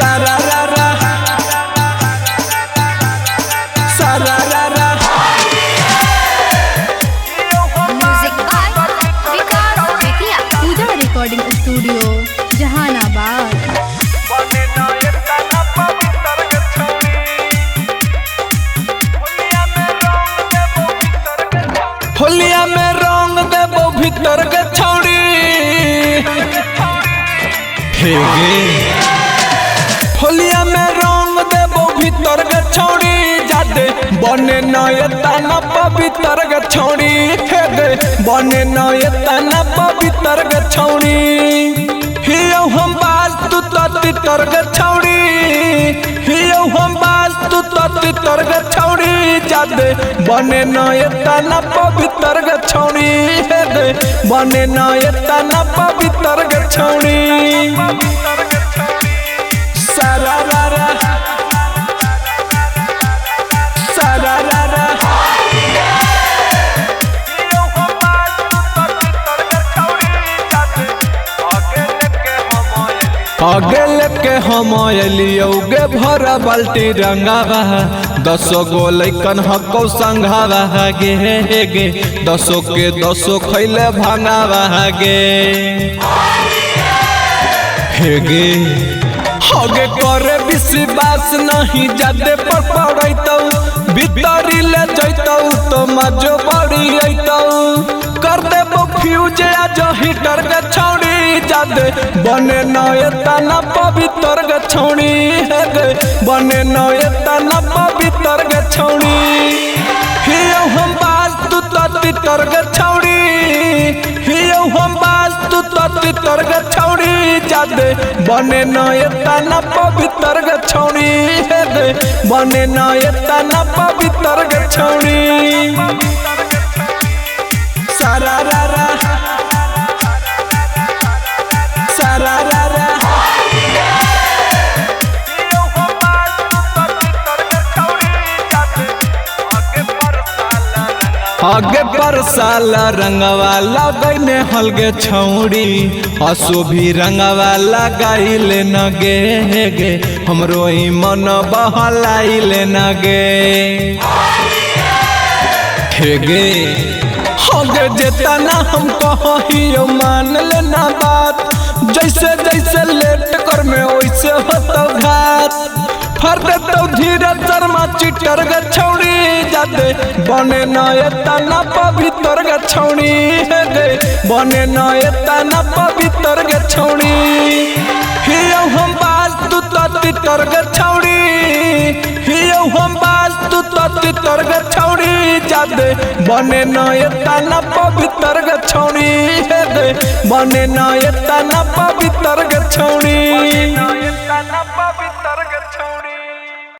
सारा रा रा सारा रा रा। Music by Vikas Bettiah. Pooja recording studio Jehanabad. होलिया में रंग देबो भीतर के छौड़ी हे गे। होलिया में रंग देबो भीतर के छौड़ी जादे बने नए तना पवित्र के छौड़ी हे गे। बने नए तना पवित्र के छौड़ी हियो हम बाज तू तितर के छौड़ी हियो हम बाज तू तितर के छौड़ी जादे बने नए तना पवित्र के छौड़ी हे गे। बने नए तना पवित्र के छौड़ी सारा रा रा सारा रा रा। आगे लेके हम अलियोगे भरा बाल्टी रंगावा 10 गो लैकन हको संघावा गे गे 10 के 10 खैले भांगावा गे हे गे। आगे करे विश्वास नहीं जादे पर पड़ैतौ भीतरी ले जैतौ तो मजो बड़ी अइतौ कर देबो फ्यूज आज हीटर के छौड़ी जादे बने नए तना पवित्र के छौड़ी हे गे। बने नए तना पवित्र के छौड़ी हियो हम बाज तू तितर के छौड़ी हियो हम बाज तू तितर के छौड़ी जादे बने नए तना पवित्र के छौड़ी हे गे। बने नए तना पवित्र के छौड़ी सारा रा रा सारा रा रा। आगे पर साला रंगवा लगने हलगे छौड़ी असो भी रंगवा लगाइले न गे गे हमरो ही मन बहलाइले न गे हे गे। आगे जेतना हम कहियो मान लेना बात जैसे जैसे लेट कर में वैसे होता घात फर देतौ धीरे शर्मा चिटर के छौड़ी जादे बने नए तना पवित्र के छौड़ी हे गे। बने नए तना पवित्र के छौड़ी हियो हम बाज तू तितर के छौड़ी हियो हम बाज तू तितर के छौड़ी जादे बने नए तना पवित्र के छौड़ी हे गे। बने नए तना पवित्र के छौड़ी।